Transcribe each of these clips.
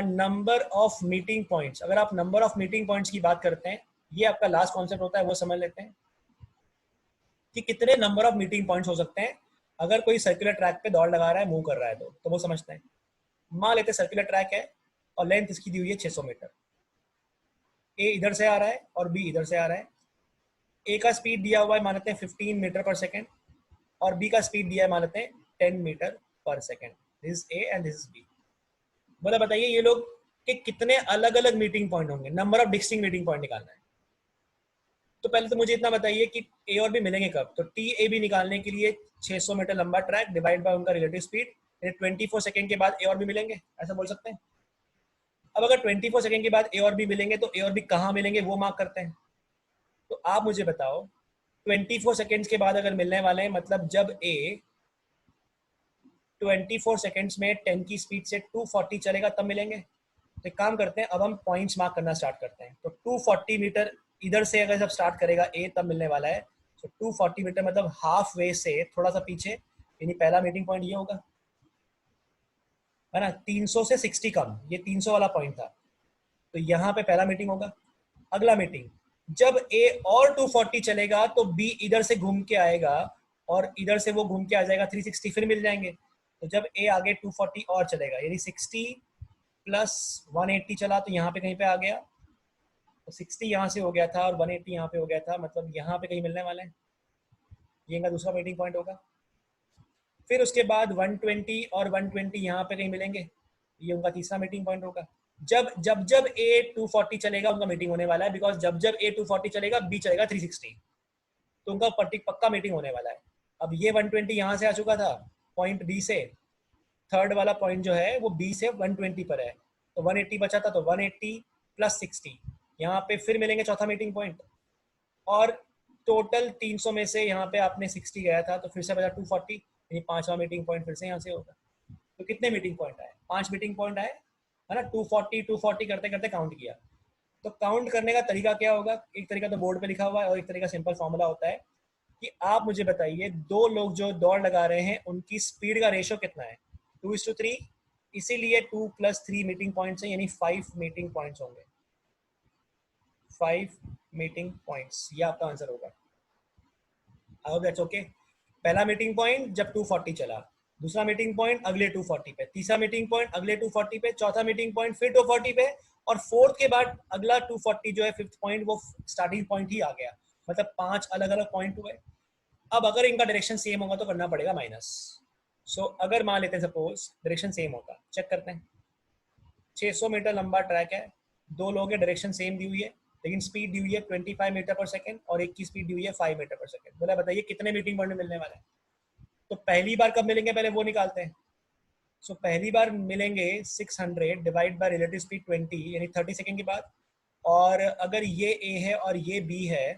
Number of meeting points, अगर आप number of meeting points की बात करते हैं, ये आपका लास्ट कॉन्सेप्ट होता है, वो समझ लेते हैं कि कितने नंबर ऑफ मीटिंग पॉइंट्स हो सकते हैं अगर कोई सर्कुलर ट्रैक पे दौड़ लगा रहा है, मूव कर रहा है, तो वो समझते हैं। मान लेते हैं सर्कुलर ट्रैक है और लेंथ इसकी दी हुई है 600 मीटर। ए इधर से आ रहा है और बी इधर से आ रहा है। ए का स्पीड दिया हुआ है मान लेते हैं 15 मीटर पर सेकेंड और बी का स्पीड दिया है मान लेते हैं 10 metre per second. This is A and this is B. बोला बताइए ये लोग के कितने अलग अलग मीटिंग पॉइंट होंगे, number of distinct meeting point निकालना है। तो पहले तो मुझे इतना बताइए कि ए और बी मिलेंगे कब। तो टी ए बी निकालने के लिए 600 मीटर लंबा ट्रैक डिवाइड बाय उनका रिलेटिव स्पीड, 24 सेकंड के बाद ए और बी मिलेंगे, ऐसा बोल सकते हैं। अब अगर 24 सेकंड के बाद ए और बी मिलेंगे तो ए और बी कहाँ मिलेंगे वो मार्क करते हैं। तो आप मुझे बताओ 24 सेकंड्स के बाद अगर मिलने वाले हैं, मतलब जब ए 24 सेकंड्स में 10 की स्पीड से 240 चलेगा तब मिलेंगे। तो एक काम करते हैं, अब हम पॉइंट्स मार्क करना स्टार्ट करते हैं। तो 240 मीटर इधर से अगर जब स्टार्ट करेगा ए तब मिलने वाला है। तो 240 मीटर मतलब हाफ वे से थोड़ा सा पीछे, यानी पहला मीटिंग पॉइंट ये होगा, है ना। 300 से 60 कम, ये 300 वाला पॉइंट था, तो यहाँ पे पहला मीटिंग होगा। अगला मीटिंग जब ए और 240 चलेगा तो बी इधर से घूम के आएगा और इधर से वो घूम के आ जाएगा 360, फिर मिल जाएंगे। तो जब ए आगे 240 और चलेगा, यानी 60 प्लस 180 चला तो यहाँ पे कहीं पे आ गया। तो 60 यहाँ से हो गया था और 180 यहाँ पे हो गया था, मतलब यहाँ पे कहीं मिलने वाला है। ये इनका दूसरा मीटिंग पॉइंट होगा। फिर उसके बाद 120 और 120 यहाँ पे कहीं मिलेंगे, ये उनका तीसरा मीटिंग पॉइंट होगा। जब जब जब ए 240 चलेगा उनका मीटिंग होने वाला है, बिकॉज जब जब ए 240 चलेगा बी चलेगा 360, तो उनका पक्का मीटिंग होने वाला है। अब ये 120 यहाँ से आ चुका था पॉइंट बी से, थर्ड वाला पॉइंट जो है वो बी से 120 पर है, तो 180 बचा था, तो 180 प्लस 60 यहाँ पे फिर मिलेंगे चौथा मीटिंग पॉइंट। और टोटल 300 में से यहाँ पे आपने 60 गया था तो फिर से बचा 240, यानी पांचवा मीटिंग पॉइंट फिर से यहाँ से होगा। तो कितने मीटिंग पॉइंट आए? 5 मीटिंग पॉइंट आए, है ना। 240 करते करते काउंट किया। तो काउंट करने का तरीका क्या होगा? एक तरीका तो बोर्ड पे लिखा हुआ है और एक तरीका सिंपल फॉर्मूला होता है कि आप मुझे बताइए दो लोग जो दौड़ लगा रहे हैं उनकी स्पीड का रेशियो कितना है, 2:3। इसीलिए 2 + 3 मीटिंग पॉइंट्स हैं, यानी 5 मीटिंग पॉइंट्स होंगे, 5 मीटिंग पॉइंट्स, ये आपका आंसर होगा। I hope that's okay. पहला मीटिंग पॉइंट जब 240 चला, दूसरा मीटिंग पॉइंट अगले 240 पे, तीसरा मीटिंग पॉइंट अगले 240 पे, चौथा मीटिंग पॉइंट फिर 240 पे, और फोर्थ के बाद अगला 240 जो है फिफ्थ पॉइंट, वो स्टार्टिंग पॉइंट ही आ गया। मतलब 5 अलग अलग पॉइंट हुए। अब अगर इनका डायरेक्शन सेम होगा तो करना पड़ेगा माइनस। सो अगर मान लेते हैं सपोज डायरेक्शन सेम होगा, चेक करते हैं। 600 मीटर लंबा ट्रैक है, दो लोगों के डायरेक्शन सेम दी हुई है, लेकिन स्पीड दी हुई है 25 मीटर पर सेकंड और एक की स्पीड दी हुई है 5 मीटर पर सेकंड। बोला बताइए कितने मीटिंग पॉइंट मिलने वाले हैं। तो पहली बार कब मिलेंगे पहले वो निकालते हैं। सो पहली बार मिलेंगे 600 डिवाइड बाय रिलेटिव स्पीड 20, यानी 30 सेकंड के बाद। और अगर ये ए है और ये बी है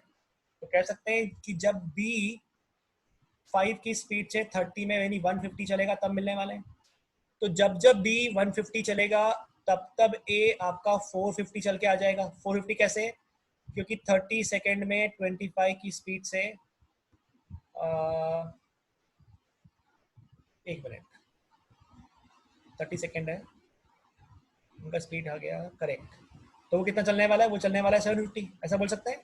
तो कह सकते हैं कि जब बी 5 की स्पीड से 30 में यानी 150 चलेगा तब मिलने वाले हैं। तो जब जब बी 150 चलेगा तब तब ए आपका 450 चल के आ जाएगा। 450 कैसे? क्योंकि 30 सेकंड में 25 की स्पीड से एक मिनट, 30 सेकंड है उनका, स्पीड आ गया करेक्ट। तो वो कितना चलने वाला है? वो चलने वाला है 750, ऐसा बोल सकते हैं।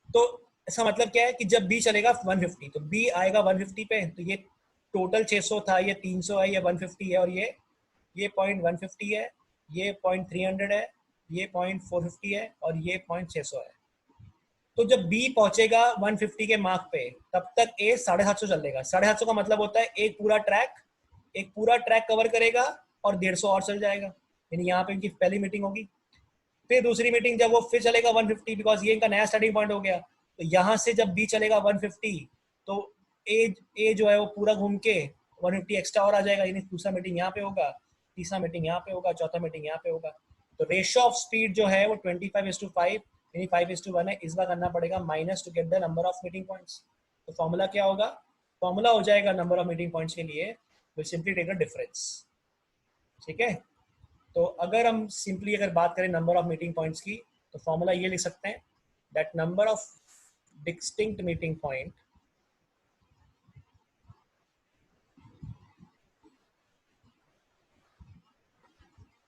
तो इसका मतलब क्या है कि जब बी चलेगा 150 तो बी आएगा 150 पे, तो ये टोटल 600 था, ये 300 है, ये 150 है, और ये पॉइंट 150 है, ये पॉइंट 300 है, ये पॉइंट 450 है, और ये पॉइंट 600 है। तो जब बी पहुंचेगा 150 के मार्क पे तब तक ए 750 चल लेगा। 750 का मतलब होता है एक पूरा ट्रैक कवर करेगा और 150 और चल जाएगा, यानी यहाँ पे इनकी पहली मीटिंग होगी। फिर दूसरी मीटिंग जब वो फिर चलेगा 150, बिकॉज ये इनका नया स्टार्टिंग पॉइंट हो गया, तो यहाँ से जब बी चलेगा 150 तो ए जो है वो पूरा घूम के 150 एक्स्ट्रा और आ जाएगा, यानी दूसरा मीटिंग यहाँ पे होगा, तीसरा मीटिंग यहाँ पे होगा, चौथा मीटिंग यहाँ पे होगा। तो रेशियो ऑफ स्पीड जो है वो 25:5 यानी 5:1 है। इस बार करना पड़ेगा minus two get the number of meeting points. तो फॉर्मूला क्या होगा? फॉर्मूला हो जाएगा नंबर ऑफ मीटिंग पॉइंट्स के लिए will simply take the difference. ठीक है। तो अगर हम सिंपली अगर बात करें नंबर ऑफ मीटिंग पॉइंट्स की, तो फॉर्मूला ये लिख सकते हैं that number of distinct meeting point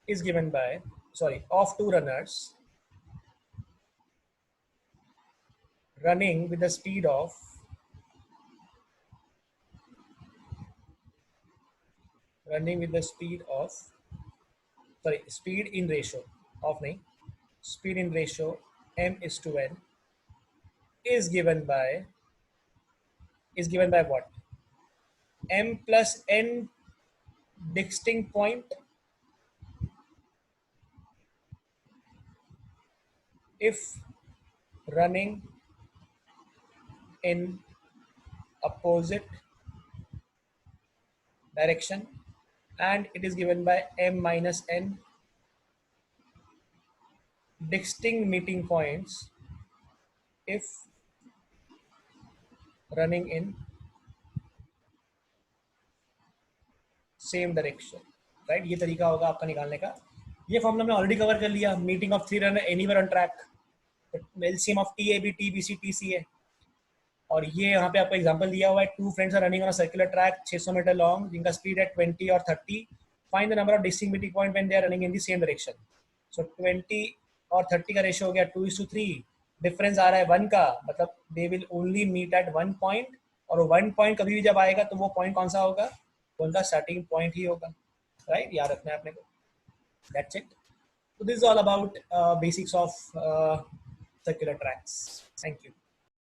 is given by, sorry, of two runners running with the speed of speed in ratio of nahi, speed in ratio m is to n is given by what? M plus n distinct point if running in opposite direction, and it is given by m minus n distinct meeting points if running in same direction, right? ये तरीका होगा आपका निकालने का. ये formula हमने already cover कर लिया. Meeting of three runner anywhere on track, LCM of T A B T B C T C है. और ये यहाँ पे आपको एग्जांपल दिया हुआ है. Two friends are running on a circular track 600 metre long, जिनका स्पीड है 20 और 30. Find the number of distinct meeting point when they are running in the same direction. So 20 और 30 का रेशियो हो गया 2:3. डिफरेंस आ रहा है 1 का, मतलब they will only meet at 1 point. और 1 पॉइंट कभी भी जब आएगा तो वो पॉइंट कौन सा होगा? वो उनका स्टार्टिंग पॉइंट ही होगा, राइट? याद रखना है अपने को. That's it. So this is all about basics of circular tracks. Thank you.